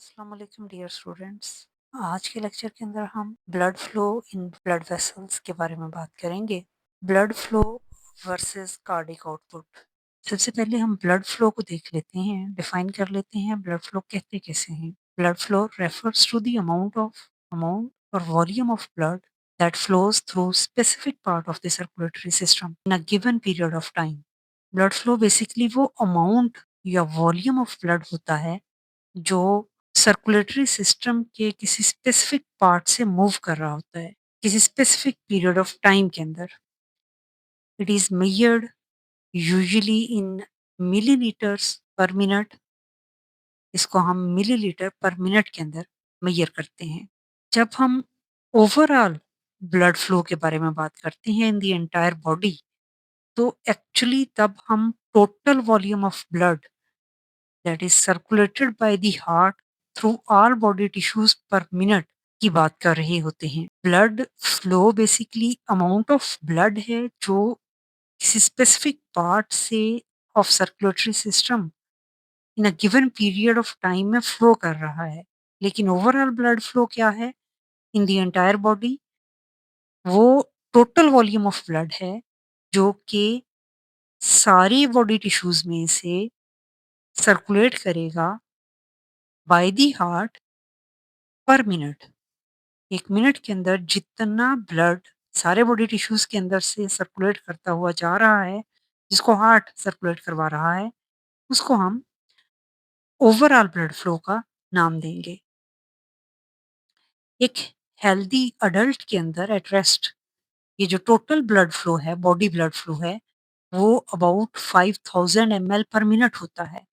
अस्सलाम वालेकुम dear students. आज के लेक्चर के अंदर हम blood flow in blood vessels के बारे में बात करेंगे। Blood flow versus cardiac output. सबसे पहले हम ब्लड फ्लो को देख लेते हैं, डिफाइन कर लेते हैं ब्लड फ्लो कहते कैसे हैं। Blood flow refers to the amount और volume of blood that flows through specific part of the circulatory system in a given period of time. Blood flow basically वो अमाउंट या volume of blood होता है जो circulatory system के किसी specific part से move कर रहा होता है, किसी स्पेसिफिक पीरियड ऑफ टाइम के अंदर। It is measured usually in millilitres पर मिनट। इसको हम मिलीलीटर पर मिनट के अंदर मेजर करते हैं। जब हम ओवरऑल ब्लड फ्लो के बारे में बात करते हैं इन द एंटायर बॉडी, तो एक्चुअली तब हम total volume of blood that is circulated by the heart through all body tissues per minute की बात कर रहे होते हैं। Blood flow basically amount of blood है जो किसी स्पेसिफिक पार्ट से of circulatory system in a given period of time में फ्लो कर रहा है। लेकिन ओवरऑल ब्लड फ्लो क्या है इन द एंटायर बॉडी? वो टोटल वॉल्यूम ऑफ ब्लड है जो कि सारी बॉडी टिश्यूज में से सर्कुलेट करेगा बाय द हार्ट पर मिनट। 1 मिनट के अंदर जितना ब्लड सारे बॉडी टिश्यूज़ के अंदर से सर्कुलेट करता हुआ जा रहा है, जिसको हार्ट सर्कुलेट करवा रहा है, उसको हम ओवरऑल ब्लड फ्लो का नाम देंगे। एक हेल्दी अडल्ट के अंदर एट रेस्ट ये जो टोटल ब्लड फ्लो है, बॉडी ब्लड फ्लो है, वो अबाउट 5000 एमएल पर मिनट होता है।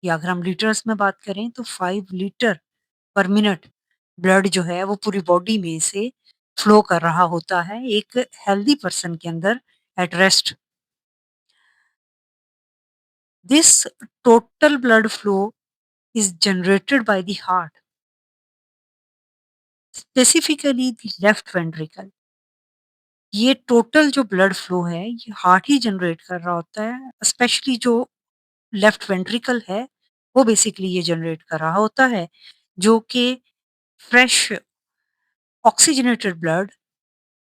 या अगर हम लीटर्स में बात करें तो 5 लीटर पर मिनट ब्लड जो है वो पूरी बॉडी में से फ्लो कर रहा होता है एक हेल्दी पर्सन के अंदर at rest. This total blood flow is generated by the heart, specifically the left ventricle. ये टोटल जो ब्लड फ्लो है ये हार्ट ही जनरेट कर रहा होता है, स्पेशली जो लेफ्ट वेंट्रिकल है वो बेसिकली ये जनरेट कर रहा होता है, जो कि फ्रेश ऑक्सीजनेटेड ब्लड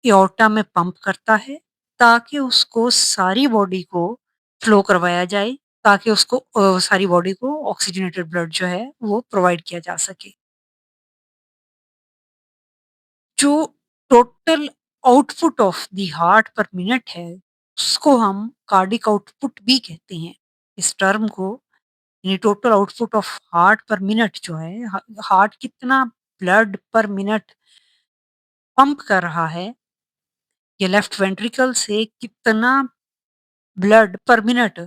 एओर्टा में पंप करता है ताकि उसको सारी बॉडी को फ्लो करवाया जाए, ताकि उसको सारी बॉडी को ऑक्सीजनेटेड ब्लड जो है वो प्रोवाइड किया जा सके। जो total output of the heart पर मिनट है, उसको हम कार्डिक आउटपुट भी कहते हैं। इस टर्म को यानी टोटल आउटपुट ऑफ हार्ट पर मिनट जो है, हार्ट कितना ब्लड पर मिनट पंप कर रहा है, ये लेफ्ट वेंट्रिकल से कितना ब्लड पर मिनट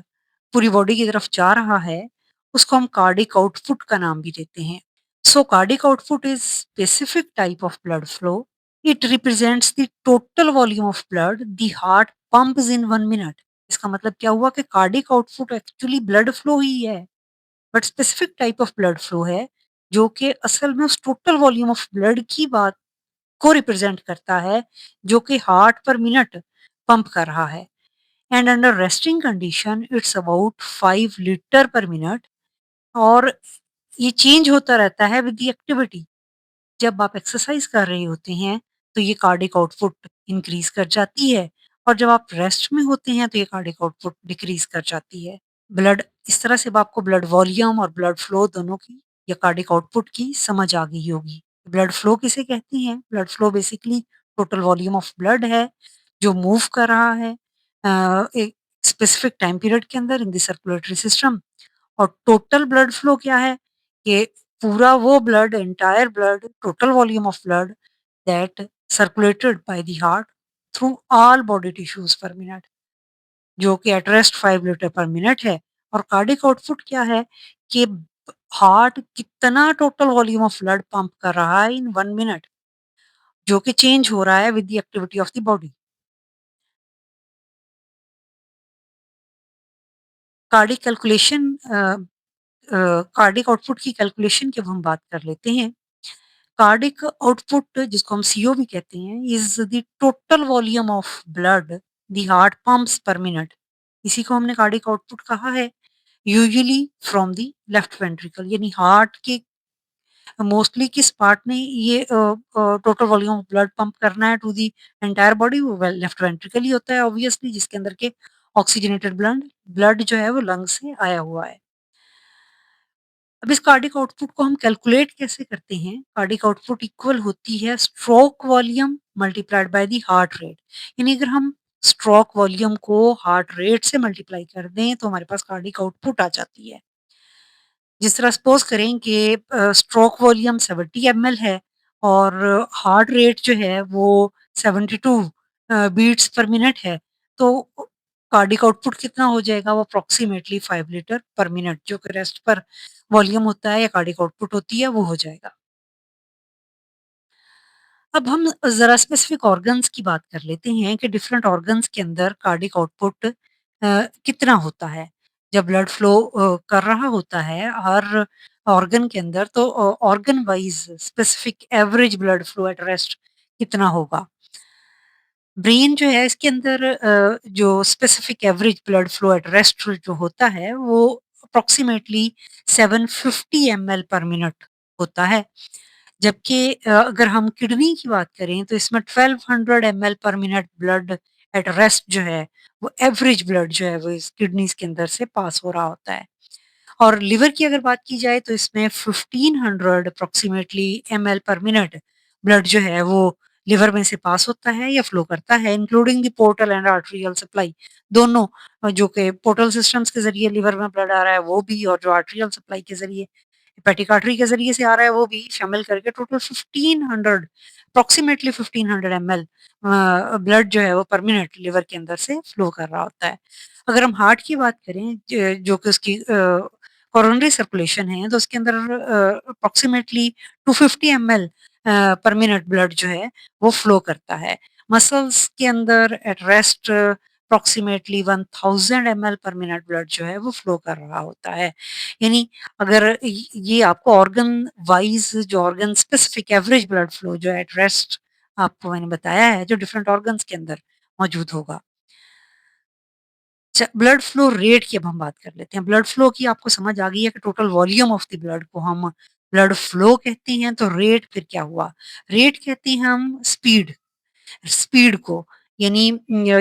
पूरी बॉडी की तरफ जा रहा है, उसको हम कार्डिक आउटपुट का नाम भी देते हैं। So cardiac output is specific type of blood flow. It represents the total volume of blood the heart pumps in 1 minute. इसका मतलब क्या हुआ कि cardiac output actually blood flow ही है, but specific type of blood flow है जो कि असल में उस टोटल वॉल्यूम ऑफ ब्लड की बात को रिप्रेजेंट करता है जो कि हार्ट पर मिनट पंप कर रहा है। And under resting condition it's about 5 litre पर मिनट। और ये चेंज होता रहता है विद द एक्टिविटी। जब आप एक्सरसाइज कर रहे होते हैं तो ये कार्डिक आउटपुट इंक्रीज कर जाती है, और जब आप रेस्ट में होते हैं तो ये कार्डिक आउटपुट डिक्रीज कर जाती है। ब्लड इस तरह से अब आपको ब्लड वॉल्यूम और ब्लड फ्लो दोनों की या कार्डिक आउटपुट की समझ आ गई होगी। ब्लड फ्लो किसे कहते हैं? Blood flow basically total volume of blood है जो मूव कर रहा है एक स्पेसिफिक टाइम पीरियड के अंदर इन द सर्कुलेटरी सिस्टम। और टोटल ब्लड फ्लो क्या है कि पूरा वो blood, entire blood, total volume of blood that circulated by the heart through all body tissues पर मिनट, जो कि एट रेस्ट 5 लीटर पर मिनट है। और कार्डिक आउटपुट क्या है कि हार्ट कितना total volume of blood pump कर रहा है इन 1 मिनट, जो कि चेंज हो रहा है with the activity of the body. Cardiac calculation cardiac output की कैलकुलेशन की अब हम बात कर लेते हैं। कार्डिक आउटपुट जिसको हम सीओ भी कहते हैं is the total volume of blood the heart pumps पर मिनट। इसी को हमने कार्डिक आउटपुट कहा है। Usually from the left ventricle, यानी हार्ट के मोस्टली किस पार्ट ने ये total volume of blood pump करना है टू द एंटायर बॉडी? वो लेफ्ट वेंट्रिकल ही होता है ऑब्वियसली, जिसके अंदर के ऑक्सीजनेटेड ब्लड ब्लड जो है वो लंग से आया हुआ है। अब इस कार्डिक आउटपुट को हम कैलकुलेट कैसे करते हैं? कार्डिक आउटपुट इक्वल होती है stroke volume multiplied by the heart rate. यानी अगर हम स्ट्रोक वॉल्यूम को हार्ट रेट से मल्टीप्लाई कर दें तो हमारे पास कार्डिक आउटपुट आ जाती है। जिस तरह सपोज़ करें कि स्ट्रोक वॉल्यूम 70 एमएल है और हार्ट रेट जो है वो 72 बीट्स पर मिनट है, तो कार्डिक आउटपुट कितना हो जाएगा? वो अप्रॉक्सिमेटली 5 लीटर पर मिनट, जो कि रेस्ट पर वॉल्यूम होता है या कार्डिक आउटपुट होती है, वो हो जाएगा। अब हम ज़रा स्पेसिफिक ऑर्गन्स की बात कर लेते हैं कि डिफरेंट ऑर्गन्स के अंदर कार्डिक आउटपुट कितना होता है। जब ब्लड फ्लो कर रहा होता है हर ऑर्गन के अंदर, तो organ wise specific average blood flow at rest कितना होगा? ब्रेन जो है इसके अंदर जो specific average blood flow at rest जो होता है वो अप्रॉक्सिमेटली 750 एमएल पर मिनट होता है। जबकि अगर हम किडनी की बात करें तो इसमें 1200 एमएल पर मिनट ब्लड एट रेस्ट जो है वो एवरेज ब्लड जो है वो इस किडनीज़ के अंदर से पास हो रहा होता है। और लिवर की अगर बात की जाए तो इसमें 1500 अप्रॉक्सिमेटली एमएल पर मिनट ब्लड जो है वो लिवर में से पास होता है या फ्लो करता है, including the portal and arterial supply दोनों। जो कि पोर्टल सिस्टम्स के ज़रिए लिवर में ब्लड आ रहा है वो भी, और जो आर्टेरियल सप्लाई के ज़रिए हेपेटिक आर्टरी के ज़रिए से आ रहा है वो भी शामिल करके टोटल 1500 अप्रॉक्सिमेटली 1500 एमएल ब्लड जो है वो पर मिनट लिवर के अंदर से फ्लो कर रहा होता है। अगर हम हार्ट की बात करें जो कि उसकी कोरोनरी सर्कुलेशन है, तो उसके अंदर अप्रॉक्सिमेटली 250 एमएल पर मिनट ब्लड जो है वो फ्लो करता है। मसल्स के अंदर एट रेस्ट अप्रॉक्सिमेटली 1000 एमएल पर मिनट ब्लड जो है वो फ्लो कर रहा होता है। यानी अगर ये आपको ऑर्गन वाइज़ जो organ specific average blood flow जो एट रेस्ट आपको मैंने बताया है, जो डिफरेंट ऑर्गन्स के अंदर मौजूद होगा। ब्लड फ्लो रेट की अब हम बात कर लेते हैं। ब्लड फ्लो की आपको समझ आ गई है कि total volume of the blood को हम ब्लड फ्लो कहते हैं, तो रेट फिर क्या हुआ? रेट कहते हैं हम स्पीड स्पीड को। यानी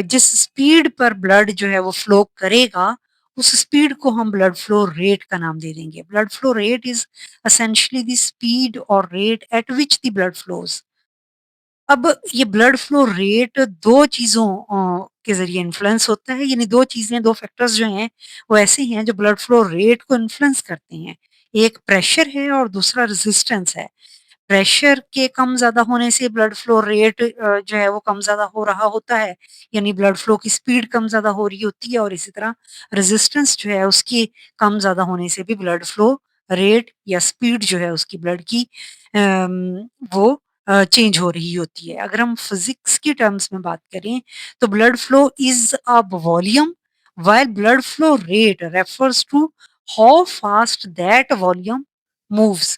जिस स्पीड पर ब्लड जो है वो फ्लो करेगा, उस स्पीड को हम ब्लड फ्लो रेट का नाम दे देंगे। Blood flow rate is essentially the speed और rate at which the blood flows. अब ये ब्लड फ्लो रेट 2 चीज़ों के ज़रिए इन्फ्लुएंस होता है, यानी 2 चीज़ें, 2 फैक्टर्स जो हैं, वो ऐसे हैं जो ब्लड फ्लो रेट को इन्फ्लुएंस करते हैं। एक प्रेशर है और दूसरा रेजिस्टेंस है। प्रेशर के कम ज़्यादा होने से ब्लड फ्लो रेट जो है वो कम ज़्यादा हो रहा होता है, यानी ब्लड फ्लो की स्पीड कम ज़्यादा हो रही होती है, और इसी तरह रेजिस्टेंस जो है उसकी कम ज़्यादा होने से भी ब्लड फ्लो रेट या स्पीड जो है उसकी ब्लड की वो चेंज हो रही होती है। अगर हम फिज़िक्स की टर्म्स में बात करें तो blood flow is a volume while blood flow rate refers to how fast that volume moves.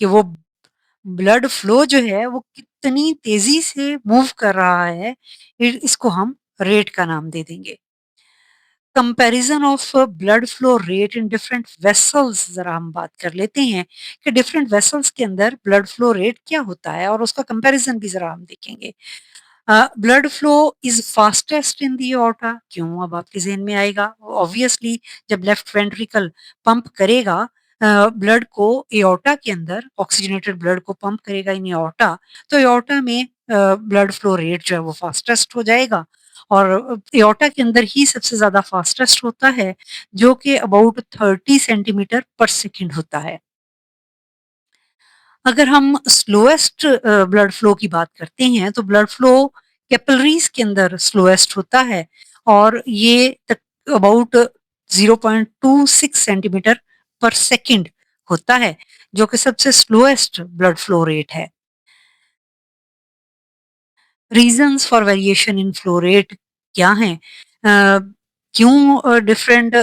कि वो ब्लड फ्लो जो है वो कितनी तेज़ी से मूव कर रहा है, इसको हम रेट का नाम दे देंगे। Comparison of blood flow rate in different vessels ज़रा हम बात कर लेते हैं कि डिफरेंट वेसल्स के अंदर ब्लड फ्लो रेट क्या होता है, और उसका कंपैरिज़न भी ज़रा हम देखेंगे। Blood flow is fastest in the aorta. क्यों? अब आपके ज़हन में आएगा। ऑब्वियसली जब लेफ्ट वेंट्रिकल पंप करेगा ब्लड को एओर्टा के अंदर, ऑक्सीजनेटेड ब्लड को पंप करेगा इन एओर्टा, तो एओर्टा में ब्लड फ्लो रेट जो है वो फास्टेस्ट हो जाएगा, और एओर्टा के अंदर ही सबसे ज़्यादा फास्टेस्ट होता है, जो कि अबाउट 30 सेंटीमीटर पर सेकंड होता है। अगर हम स्लोएस्ट ब्लड फ्लो की बात करते हैं, तो ब्लड फ्लो कैपिलरीज़ के अंदर स्लोएस्ट होता है, और ये तक अबाउट 0.26 सेंटीमीटर पर सेकंड होता है, जो कि सबसे स्लोएस्ट ब्लड फ्लो रेट है। Reasons for variation in flow rate क्या हैं? क्यों डिफरेंट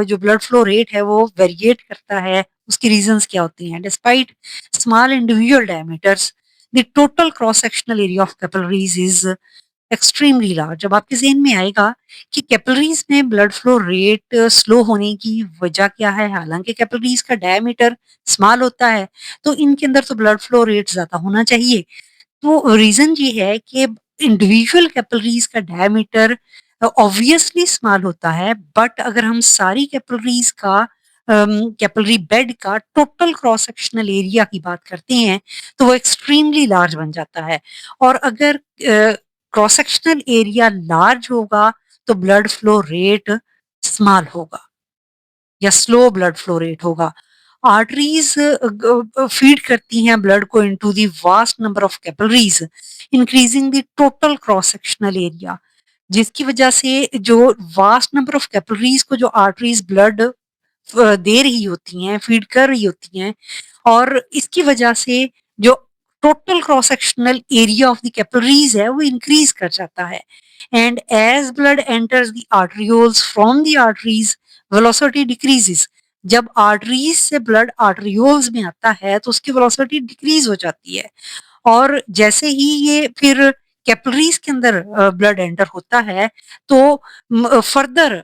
जो ब्लड फ्लो रेट है वो वेरिएट करता है, उसकी रीज़न्स क्या होती हैं? Despite small individual diameters, the total cross sectional area of capillaries is extremely large. अब आपके ज़हन में आएगा कि कैपिलरीज़ में ब्लड फ्लो रेट स्लो होने की वजह क्या है? हालाँकि कैपिलरीज़ का डायमीटर स्मॉल होता है, तो इनके अंदर तो ब्लड फ्लो रेट ज़्यादा होना चाहिए। तो रीज़न ये है कि इंडिविजुअल कैपिलरीज़ का डायमीटर ऑब्वियसली स्मॉल होता है, बट अगर हम सारी कैपिलरीज़ का कैपिलरी बेड का टोटल क्रॉस सेक्शनल एरिया की बात करते हैं, तो वो एक्सट्रीमली लार्ज बन जाता है। और अगर क्रॉस सेक्शनल एरिया लार्ज होगा, तो ब्लड फ्लो रेट स्मॉल होगा या स्लो ब्लड फ्लो रेट होगा। आर्टरीज फीड करती हैं ब्लड को into the vast number of capillaries, increasing the total cross sectional area, जिसकी वजह से जो वास्ट नंबर ऑफ कैपिलरीज को जो आर्टरीज ब्लड दे रही होती हैं, फीड कर रही होती हैं, और इसकी वजह से जो total cross sectional area of the capillaries है वो इंक्रीज कर जाता है। And as blood enters the arterioles from the arteries, velocity decreases. जब आर्टरीज से ब्लड आर्टरियोल्स में आता है तो उसकी वेलोसिटी डिक्रीज हो जाती है। और जैसे ही ये फिर कैपिलरीज के अंदर ब्लड एंटर होता है, तो फर्दर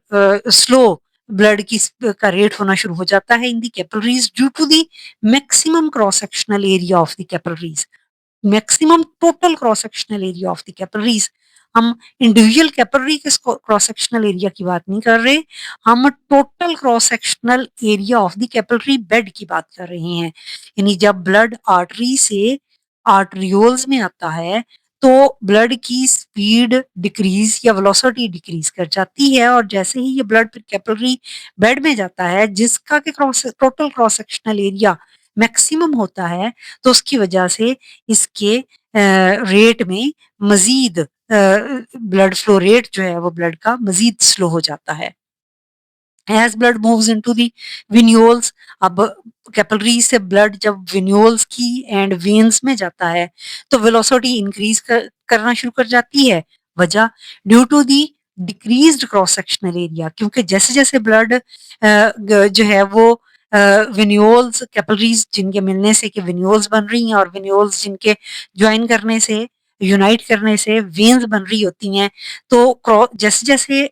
स्लो ब्लड की का रेट होना शुरू हो जाता है in the capillaries due to the maximum cross sectional area of the capillaries, maximum total cross sectional area of the capillaries. हम इंडिविजुअल कैपिलरी के क्रॉस सेक्शनल एरिया की बात नहीं कर रहे, हम total cross sectional area of the capillary bed की बात कर रहे हैं। यानी जब ब्लड आर्टरी से आर्टरियोल्स में आता है, तो ब्लड की स्पीड डिक्रीज या वेलोसिटी डिक्रीज कर जाती है, और जैसे ही ये ब्लड फिर कैपिलरी बेड में जाता है, जिसका के cross total cross sectional area maximum होता है, तो उसकी वजह से इसके रेट में मज़ीद ब्लड फ्लो रेट जो है वो ब्लड का मज़ीद स्लो हो जाता है। As blood moves into the venules, अब कैपिलरी से ब्लड जब वेन्यूल्स की एंड वेन्स में जाता है, तो वेलोसिटी इंक्रीज़ करना शुरू कर जाती है। वजह due to the decreased cross sectional area, क्योंकि जैसे-जैसे ब्लड ग जो है वो वेन्यूल्स कैपिलरीज़ जिनके मिलने से कि वेन्यूल्स बन रही हैं, और वेन्यूल्स जिनके जॉइन करने से, यूनाइट करने से वेन्स बन रही होती हैं। तो जैसे-जैसे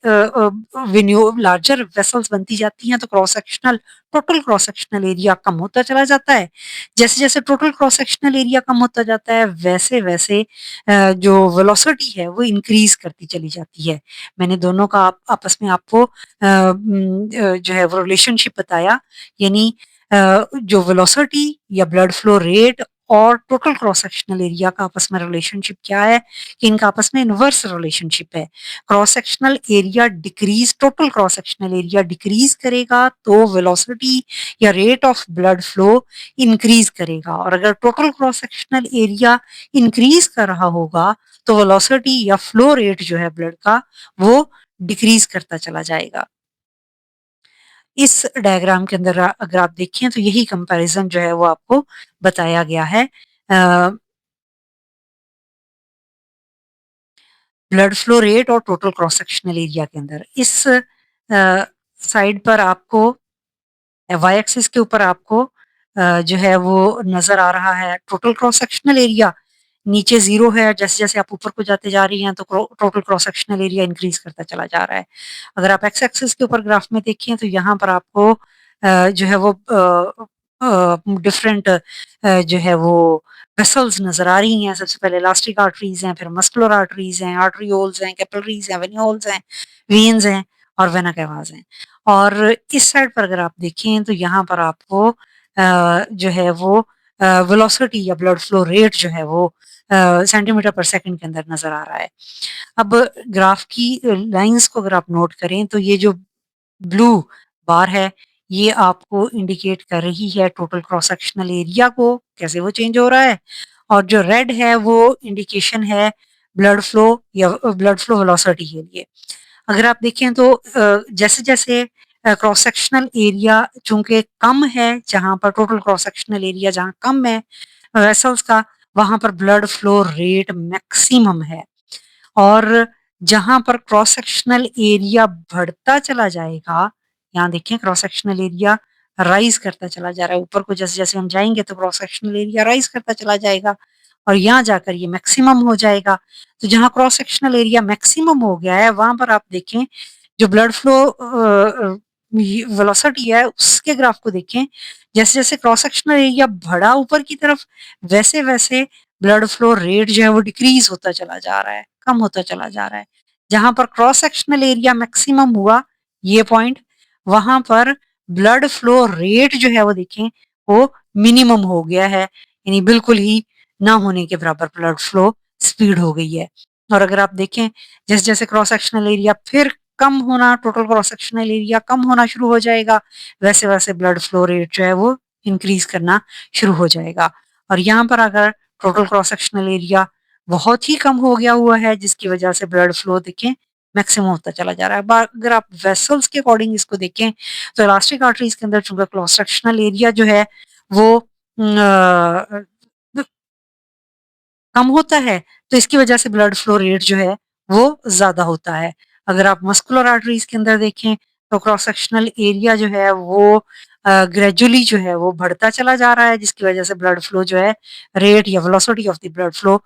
वेन्यू लार्जर वेसल्स बनती जाती हैं, तो cross sectional total cross sectional area कम होता चला जाता है। जैसे-जैसे टोटल क्रॉस सेक्शनल एरिया कम होता जाता है, वैसे-वैसे जो वेलोसिटी है वो इंक्रीज़ करती चली जाती है। मैंने दोनों का आपस में आपको जो है वो रिलेशनशिप बताया, यानी जो वेलोसिटी या ब्लड फ्लो रेट और टोटल क्रॉस सेक्शनल एरिया का आपस में रिलेशनशिप क्या है, कि इनका आपस में इनवर्स रिलेशनशिप है। Cross sectional area decrease, total cross sectional area decrease करेगा, तो वेलोसिटी या rate of blood flow increase करेगा, और अगर total cross sectional area increase कर रहा होगा, तो वेलोसिटी या फ्लो रेट जो है ब्लड का वो डिक्रीज करता चला जाएगा। इस डायग्राम के अंदर अगर आप देखें तो यही कंपैरिजन जो है वो आपको बताया गया है ब्लड फ्लो रेट और टोटल क्रॉस सेक्शनल एरिया के अंदर। इस साइड पर आपको वाई एक्सिस के ऊपर आपको जो है वो नज़र आ रहा है टोटल क्रॉस सेक्शनल एरिया, नीचे 0 है, जैसे-जैसे आप ऊपर को जाते जा रही हैं तो total cross sectional area increase करता चला जा रहा है। अगर आप एक्स एक्सिस के ऊपर ग्राफ में देखें तो यहाँ पर आपको जो है वो डिफरेंट जो है वो वेसल्स नज़र आ रही हैं। सबसे पहले इलास्टिक आर्टरीज़ हैं, फिर मस्कुलर आर्टरीज़ हैं, आर्टरियोल्स हैं, कैपिलरीज़ हैं, वेन्यूल्स हैं, वेन्स हैं और वेना कैवास हैं। और इस साइड पर अगर आप देखें तो यहाँ पर आपको जो है वो वेलोसिटी या ब्लड फ्लो रेट जो है वो सेंटीमीटर पर सेकंड के अंदर नज़र आ रहा है। अब ग्राफ की लाइन्स को अगर आप नोट करें तो ये जो ब्लू बार है, ये आपको इंडिकेट कर रही है टोटल क्रॉस सेक्शनल एरिया को, कैसे वो चेंज हो रहा है, और जो रेड है वो इंडिकेशन है ब्लड फ्लो या ब्लड फ्लो वेलोसिटी के लिए। अगर आप देखें तो जैसे-जैसे क्रॉस सेक्शनल एरिया चूँकि कम है, जहाँ पर टोटल क्रॉस सेक्शनल एरिया जहाँ कम है वेसल्स का, वहाँ पर ब्लड फ्लो रेट मैक्सिमम है। और जहाँ पर क्रॉस सेक्शनल एरिया बढ़ता चला जाएगा, यहाँ देखिए क्रॉस सेक्शनल एरिया राइज़ करता चला जा रहा है। ऊपर को जैसे-जैसे हम जाएँगे तो क्रॉस सेक्शनल एरिया राइज़ करता चला जाएगा। और यहाँ जाकर ये मैक्सिमम हो जाएगा। तो जहाँ क्रॉस सेक्शनल एरिया मैक्सिमम हो गया है, वहाँ पर आप देखें जो ब्लड फ्लो वेलोसिटी है उसके ग्राफ को देखें, जैसे-जैसे क्रॉस सेक्शनल एरिया बढ़ा ऊपर की तरफ, वैसे-वैसे ब्लड फ्लो रेट जो है वो डिक्रीज़ होता चला जा रहा है, कम होता चला जा रहा है। जहाँ पर क्रॉस सेक्शनल एरिया मैक्सिमम हुआ, ये पॉइंट, वहाँ पर ब्लड फ्लो रेट जो है वो देखें, वो मिनिमम हो गया है, यानी बिल्कुल ही ना होने के बराबर ब्लड फ्लो स्पीड हो गई है। और अगर आप देखें जैसे-जैसे क्रॉस सेक्शनल एरिया फिर कम होना, टोटल क्रॉस सेक्शनल एरिया कम होना शुरू हो जाएगा, वैसे-वैसे ब्लड फ्लो रेट जो है वो इंक्रीज़ करना शुरू हो जाएगा। और यहाँ पर अगर टोटल क्रॉस सेक्शनल एरिया बहुत ही कम हो गया हुआ है, जिसकी वजह से ब्लड फ्लो देखें मैक्सिमम होता चला जा रहा है। अगर आप वेसल्स के अकॉर्डिंग इसको देखें, तो इलास्टिक आर्टरीज़ के अंदर चूँकि क्रॉस सेक्शनल एरिया जो है वो अ, कम होता है, तो इसकी वजह से ब्लड फ्लो रेट जो है, वो ज़्यादा होता है। अगर आप मस्कुलर आर्टरीज़ के अंदर देखें, तो क्रॉस सेक्शनल एरिया जो है वो ग्रेजुअली जो है वो बढ़ता चला जा रहा है, जिसकी वजह से ब्लड फ्लो जो है, रेट या velocity of the blood flow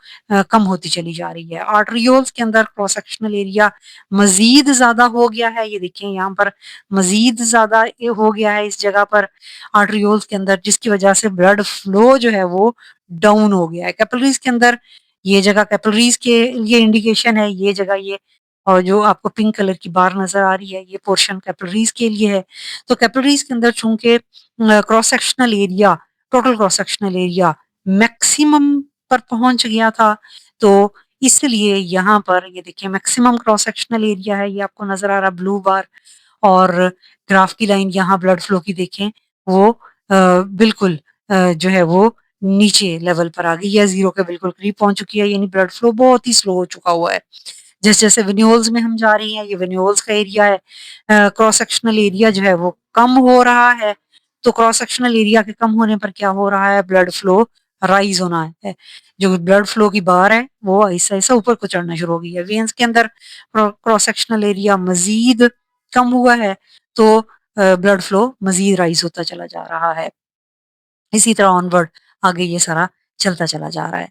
कम होती चली जा रही है। आर्टरियोल्स के अंदर क्रॉस सेक्शनल एरिया मज़ीद ज़्यादा हो गया है, ये देखिए यहाँ पर मज़ीद ज़्यादा ये हो गया है इस जगह पर आर्टरियोल्स के अंदर, जिसकी वजह से ब्लड फ्लो जो है वो डाउन हो गया है। कैपिलरीज़ के अंदर ये जगह कैपिलरीज़ के लिए इंडिकेशन है, ये जगह ये और जो आपको पिंक कलर की बार नज़र आ रही है, ये पोर्शन कैपिलरीज़ के लिए है। तो कैपिलरीज़ के अंदर चूँकि cross sectional area, total cross sectional area maximum पर पहुँच गया था, तो इसलिए यहाँ पर ये देखिए मैक्सिमम क्रॉस सेक्शनल एरिया है, ये आपको नज़र आ रहा है ब्लू बार और ग्राफ की लाइन यहाँ ब्लड फ्लो की देखें, वो बिल्कुल जो है वो नीचे लेवल पर आ गई है, ज़ीरो के बिल्कुल करीब पहुँच चुकी है, यानी ब्लड फ्लो बहुत ही स्लो हो चुका हुआ है। जैसे-जैसे वेन्यूल्स में हम जा रहे हैं, ये वेन्यूल्स का एरिया है। क्रॉस सेक्शनल एरिया जो है वो कम हो रहा है, तो क्रॉस सेक्शनल एरिया के कम होने पर क्या हो रहा है, ब्लड फ्लो राइज़ होना है। जो ब्लड फ्लो की बार है, वो ऐसा-ऐसा ऊपर को चढ़ना शुरू हो गई है। वेन्स के अंदर क्रॉस सेक्शनल एरिया मज़ीद कम हुआ है, तो ब्लड फ्लो मज़ीद राइज़ होता चला जा रहा है। इसी तरह ऑनवर्ड आगे ये सारा चलता चला जा रहा है।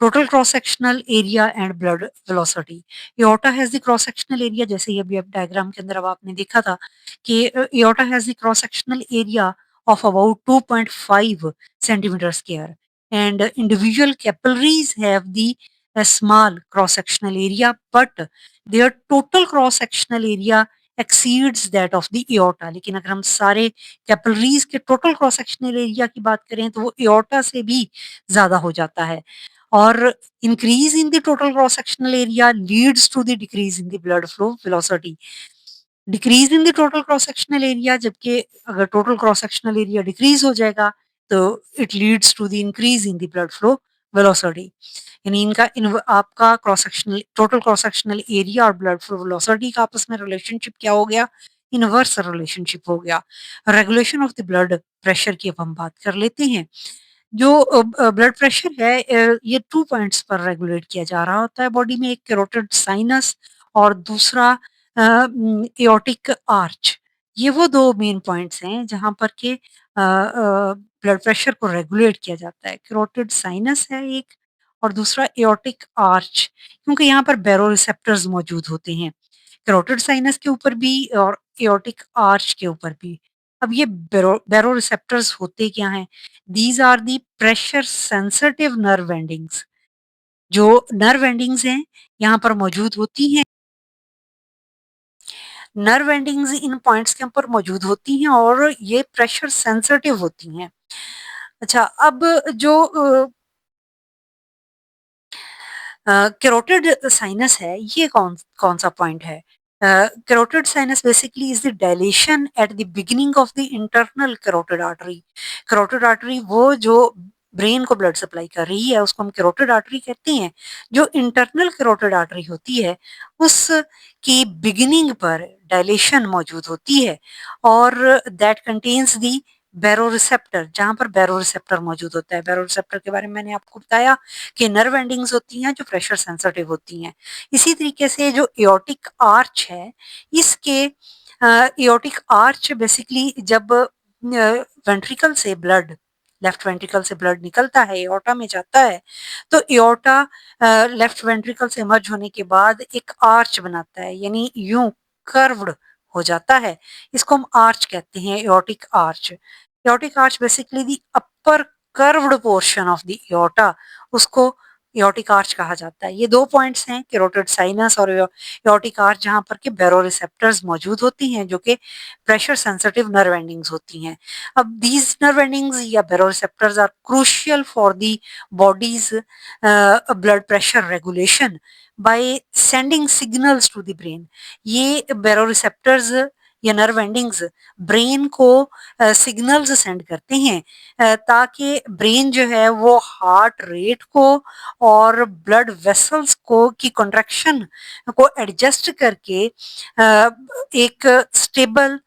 Total cross sectional area and blood velocity. Aorta has the cross sectional area, जैसे ये अभी अब डायग्राम के अंदर अब आपने देखा था कि aorta has the cross sectional area of about 2.5 centimetre square and individual capillaries have the small cross sectional area but their total cross sectional area exceeds that of the aorta. लेकिन अगर हम सारे कैपिलरीज के total cross sectional area की बात करें, तो वो एओर्टा से भी ज़्यादा हो जाता है। और increase in the total cross sectional area leads to the decrease in the blood flow velocity. Decrease in the total cross sectional area, जबकि अगर total cross sectional area decrease हो जाएगा, तो it leads to the increase in the blood flow velocity. यानी आपका cross sectional total cross sectional area और blood flow velocity का आपस में रिलेशनशिप क्या हो गया, इनवर्स रिलेशनशिप हो गया। Regulation of the blood pressure की अब हम बात कर लेते हैं। जो ब्लड प्रेशर है, ये 2 पॉइंट्स पर रेगुलेट किया जा रहा होता है बॉडी में, एक कैरोटिड साइनस और दूसरा एओर्टिक आर्च। ये वो 2 मेन पॉइंट्स हैं जहाँ पर के ब्लड प्रेशर को रेगुलेट किया जाता है। कैरोटिड साइनस है एक और दूसरा एओर्टिक आर्च, क्योंकि यहाँ पर बैरोरिसेप्टर्स मौजूद होते हैं। कैरोटिड साइनस के ऊपर भी और एओर्टिक आर्च के ऊपर भी। अब ये बैरोरिसेप्टर्स होते क्या हैं? These are the pressure sensitive nerve endings. जो नर्व एंडिंग्स हैं, यहाँ पर मौजूद होती हैं। नर्व एंडिंग्स इन पॉइंट्स के ऊपर मौजूद होती हैं और ये प्रेशर सेंसिटिव होती हैं। अच्छा, अब जो कैरोटिड साइनस है, ये कौन सा पॉइंट है? Carotid sinus basically is the dilation at the beginning of the internal carotid artery. Carotid artery वो जो ब्रेन को ब्लड सप्लाई कर रही है, उसको हम कैरोटिड आर्टरी कहते हैं। जो इंटरनल कैरोटिड आर्टरी होती है, उसकी बिगिनिंग पर डायलेशन मौजूद होती है और दैट कंटेन्स द बैरोरिसेप्टर, जहाँ पर बैरोरिसेप्टर मौजूद होता है। बैरोरिसेप्टर के बारे में मैंने आपको बताया कि नर्व एंडिंग्स होती हैं जो प्रेशर सेंसिटिव होती हैं। इसी तरीके से जो एओर्टिक आर्च है, इसके एओर्टिक आर्च बेसिकली जब वेंट्रिकल से ब्लड लेफ्ट वेंट्रिकल से ब्लड निकलता है, एओर्टा में जाता है, तो एओर्टा लेफ्ट वेंट्रिकल से इमर्ज होने के बाद एक आर्च बनाता है, यानी यूँ कर्व्ड हो जाता है। इसको हम आर्च कहते हैं, aortic arch. Aortic arch basically the upper curved portion of the aorta, उसको एओर्टिक आर्च कहा जाता है। ये 2 पॉइंट्स हैं, कैरोटिड साइनस और एओर्टिक आर्च, जहाँ पर के बैरोरिसेप्टर्स मौजूद होती हैं, जो कि प्रेशर सेंसिटिव नर्व एंडिंग्स होती हैं। अब दीज नर्व एंडिंग्स या baroreceptors are crucial for the body's blood pressure regulation by sending signals to the brain. ये बैरोरिसेप्टर्स या नर्व एंडिंग्स ब्रेन को सिग्नल्स सेंड करते हैं, ताकि ब्रेन जो है वो हार्ट रेट को और ब्लड वेसल्स को की कॉन्ट्रैक्शन को एडजस्ट करके एक स्टेबल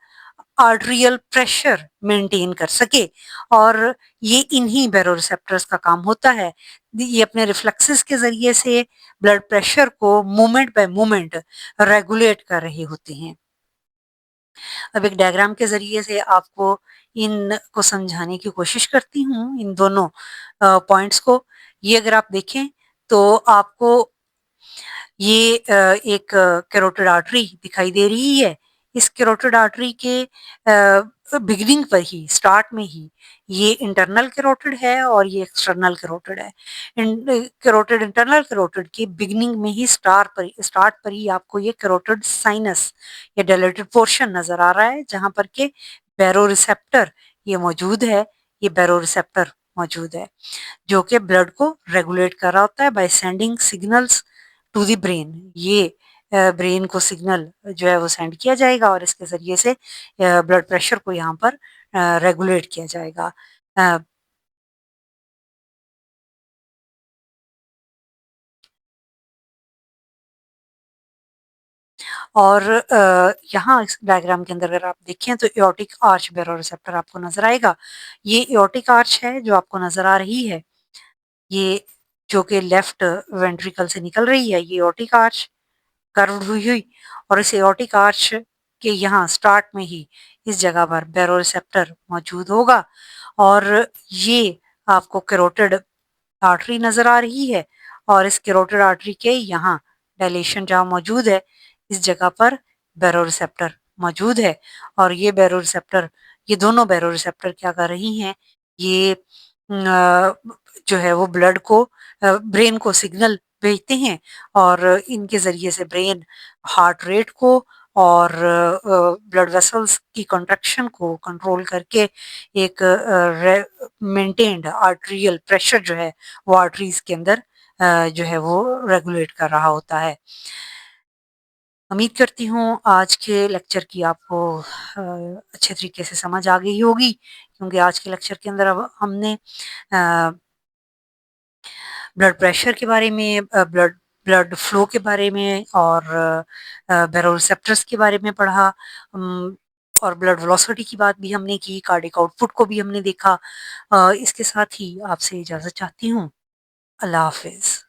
आर्टरियल प्रेशर मेंटेन कर सके। और ये इन्हीं बैरोरिसेप्टर्स का काम होता है। ये अपने रिफ्लेक्सेस के ज़रिए से ब्लड प्रेशर को मोमेंट बाय मोमेंट रेगुलेट कर रहे होते हैं। अब एक डायग्राम के ज़रिए से आपको इनको समझाने की कोशिश करती हूँ, इन दोनों पॉइंट्स को। ये अगर आप देखें तो आपको ये एक कैरोटिड आर्टरी दिखाई दे रही है। इस कैरोटिड आर्टरी के बिगिनिंग पर ही, स्टार्ट में ही, ये इंटरनल कैरोटिड है और ये एक्सटर्नल कैरोटिड है। कैरोटिड, इंटरनल कैरोटिड की बिगिनिंग में ही, स्टार्ट पर ही आपको ये कैरोटिड साइनस या डायलेटेड पोर्शन नजर आ रहा है, जहां पर के बैरोरिसेप्टर ये मौजूद है, ये बैरोरिसेप्टर मौजूद है, जो कि ब्लड को रेगुलेट कर रहा होता है by sending signals to the brain. ये ब्रेन को सिग्नल जो है वो सेंड किया जाएगा और इसके ज़रिए से ब्लड प्रेशर को यहाँ पर रेगुलेट किया जाएगा। अ, और यहाँ इस डायग्राम के अंदर अगर आप देखें तो एओर्टिक आर्च बैरोरिसेप्टर आपको नज़र आएगा। ये एओर्टिक आर्च है जो आपको नज़र आ रही है। ये जो कि लेफ्ट वेंट्रिकल से निकल रही है, ये एओर्टिक आर्च कर्व्ड हुई हुई, और इस एओर्टिक आर्च के यहाँ स्टार्ट में ही इस जगह पर बैरोरिसेप्टर मौजूद होगा और ये आपको कैरोटिड आर्टरी नजर आ रही है और इस कैरोटिड आर्टरी के यहाँ डायलेशन जहाँ मौजूद है, इस जगह पर बैरोरिसेप्टर मौजूद है। और ये बैरोरिसेप्टर, ये दोनों बैरोरिसेप्टर क्या कर रही हैं, ये जो है वो ब्लड को, ब्रेन को सिग्नल भेजते हैं और इनके ज़रिए से ब्रेन हार्ट रेट को और ब्लड वेसल्स की कॉन्ट्रैक्शन को कंट्रोल करके एक मेंटेन्ड आर्टरियल प्रेशर जो है वो आर्टरीज के अंदर जो है वो रेगुलेट कर रहा होता है। उम्मीद करती हूँ आज के लेक्चर की आपको अच्छे तरीके से समझ आ गई होगी, क्योंकि आज के लेक्चर के अंदर अब हमने ब्लड प्रेशर के बारे में, ब्लड ब्लड फ्लो के बारे में और बैरोरिसेप्टर्स के बारे में पढ़ा, और ब्लड वेलोसिटी की बात भी हमने की, कार्डिक आउटपुट को भी हमने देखा। इसके साथ ही आपसे इजाज़त चाहती हूँ। अल्लाह हाफ़िज़।